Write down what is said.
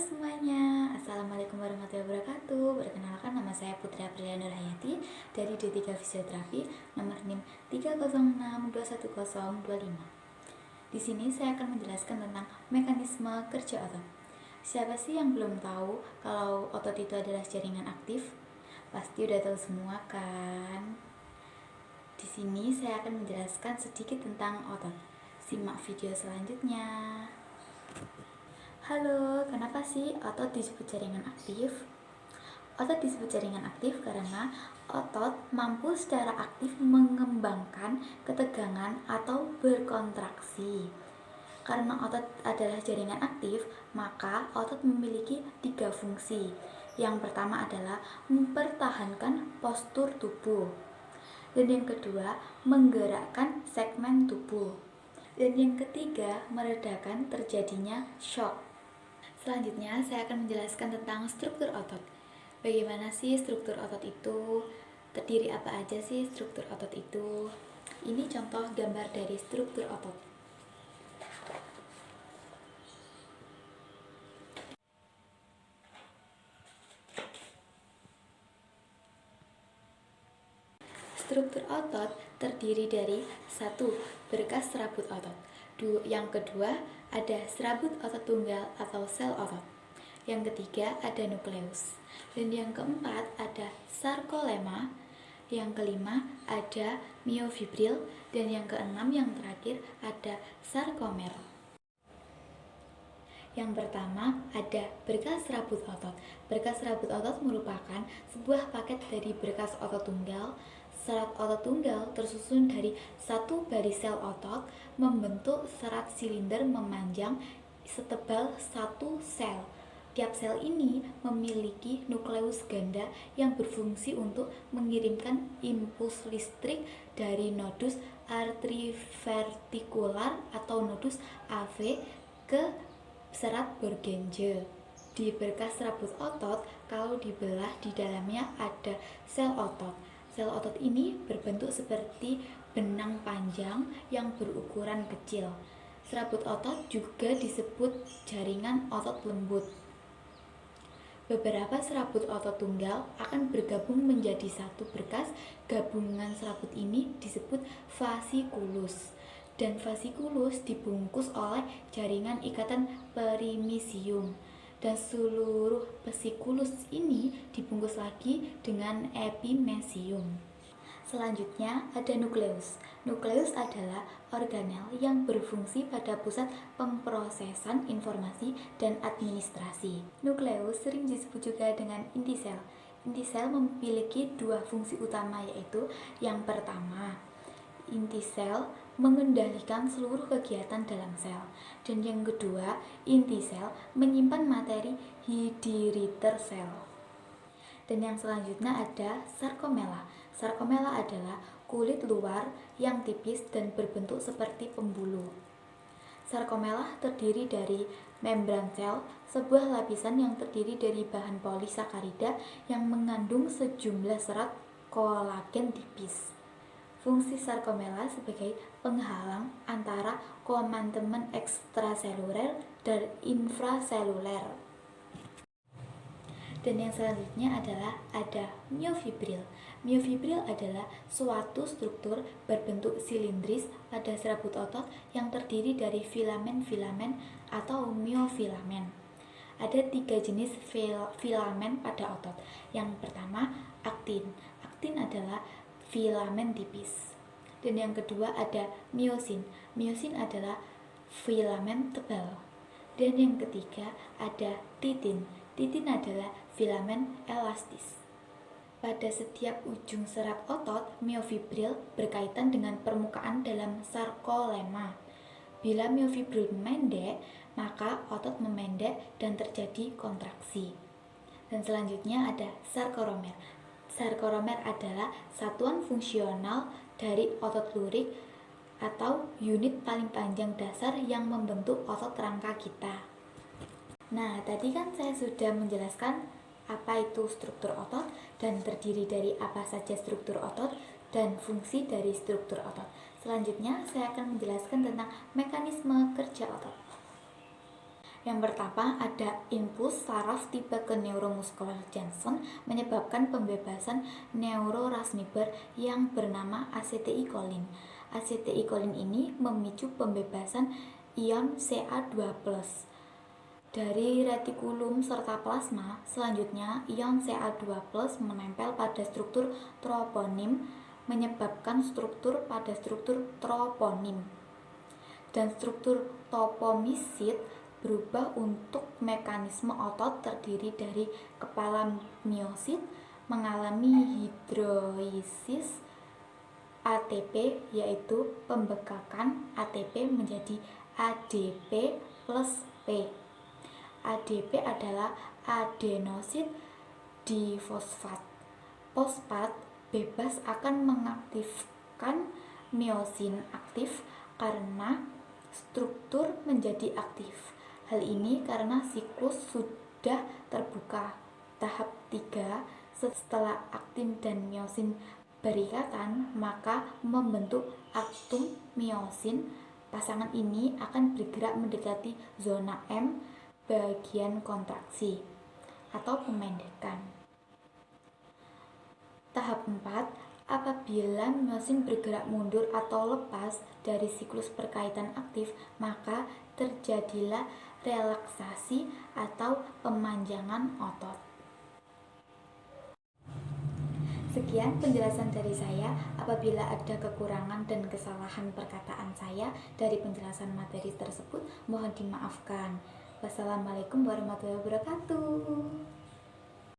semuanya, Assalamualaikum warahmatullahi wabarakatuh. Perkenalkan, nama saya Putri Aprilia Nurhayati dari D3 Fisioterapi nomor NIM 306211025. Di sini saya akan menjelaskan tentang mekanisme kerja otot. Siapa sih yang belum tahu kalau otot itu adalah jaringan aktif? Pasti udah tahu semua kan? Di sini saya akan menjelaskan sedikit tentang otot. Simak video selanjutnya. Halo, kenapa sih otot disebut jaringan aktif? Otot disebut jaringan aktif karena otot mampu secara aktif mengembangkan ketegangan atau berkontraksi. Karena otot adalah jaringan aktif, maka otot memiliki 3 fungsi. Yang pertama adalah mempertahankan postur tubuh. Dan yang kedua, menggerakkan segmen tubuh. Dan yang ketiga, meredakan terjadinya shock. Selanjutnya, saya akan menjelaskan tentang struktur otot. Bagaimana sih struktur otot itu? Terdiri apa aja sih struktur otot itu? Ini contoh gambar dari struktur otot. Struktur otot terdiri dari 1. Berkas serabut otot. Yang kedua, ada serabut otot tunggal atau sel otot. Yang ketiga, ada nukleus. Dan yang keempat, ada sarkolema. Yang kelima, ada miofibril. Dan yang keenam, yang terakhir, ada sarkomer. Yang pertama, ada berkas serabut otot. Berkas serabut otot merupakan sebuah paket dari berkas otot tunggal. Serat otot tunggal tersusun dari satu baris sel otot membentuk serat silinder memanjang setebal satu sel. Tiap sel ini memiliki nukleus ganda yang berfungsi untuk mengirimkan impuls listrik dari nodus arteriovertikular atau nodus AV ke serat Purkinje. Di berkas serabut otot, kalau dibelah di dalamnya ada sel otot. Sel otot ini berbentuk seperti benang panjang yang berukuran kecil. Serabut otot juga disebut jaringan otot lembut. Beberapa serabut otot tunggal akan bergabung menjadi satu berkas. Gabungan serabut ini disebut fasikulus. Dan fasikulus dibungkus oleh jaringan ikatan perimisium. Dan seluruh vesikulus ini dibungkus lagi dengan epimesium. Selanjutnya ada nukleus. Nukleus adalah organel yang berfungsi pada pusat pemrosesan informasi dan administrasi. Nukleus sering disebut juga dengan inti sel. Inti sel memiliki 2 fungsi utama, yaitu yang pertama, inti sel mengendalikan seluruh kegiatan dalam sel. Dan yang kedua, inti sel menyimpan materi hidriter sel. Dan yang selanjutnya ada sarkomela. Sarkomela adalah kulit luar yang tipis dan berbentuk seperti pembuluh. Sarkomela terdiri dari membran sel, sebuah lapisan yang terdiri dari bahan polisakarida yang mengandung sejumlah serat kolagen tipis. Fungsi sarkomela sebagai penghalang antara kompartemen ekstraseluler dan infraseluler. Dan yang selanjutnya adalah ada miofibril. Miofibril adalah suatu struktur berbentuk silindris pada serabut otot yang terdiri dari filamen-filamen atau miofilamen. Ada 3 jenis filamen pada otot. Yang pertama, aktin. Aktin adalah filamen tipis. Dan yang kedua ada miosin. Miosin adalah filamen tebal. Dan yang ketiga ada titin. Titin adalah filamen elastis. Pada setiap ujung serat otot, miofibril berkaitan dengan permukaan dalam sarkolema. Bila miofibril memendek, maka otot memendek dan terjadi kontraksi. Dan selanjutnya ada sarkomer. Sarkomer adalah satuan fungsional dari otot lurik atau unit paling panjang dasar yang membentuk otot rangka kita. Nah, tadi kan saya sudah menjelaskan apa itu struktur otot dan terdiri dari apa saja struktur otot dan fungsi dari struktur otot. Selanjutnya, saya akan menjelaskan tentang mekanisme kerja otot. Yang pertama ada impuls saraf tiba ke neuromuskular Janssen menyebabkan pembebasan neurotransmitter yang bernama acetylcholine. Acetylcholine ini memicu pembebasan ion Ca2+. Dari retikulum serta plasma, selanjutnya ion Ca2+ menempel pada struktur troponim menyebabkan struktur pada struktur troponim. Dan struktur topomisid berubah untuk mekanisme otot terdiri dari kepala miosit mengalami hidrolisis ATP, yaitu pembekakan ATP menjadi ADP plus P. ADP adalah adenosid difosfat. Fosfat bebas akan mengaktifkan miosin aktif karena struktur menjadi aktif. Hal ini karena siklus sudah terbuka. Tahap 3, setelah aktin dan miosin berikatan, maka membentuk aktum miosin. Pasangan ini akan bergerak mendekati zona M bagian kontraksi atau pemendekan. Tahap 4, apabila miosin bergerak mundur atau lepas dari siklus perkaitan aktif, maka terjadilah relaksasi atau pemanjangan otot. Sekian penjelasan dari saya. Apabila ada kekurangan dan kesalahan perkataan saya dari penjelasan materi tersebut, mohon dimaafkan. Wassalamualaikum warahmatullahi wabarakatuh.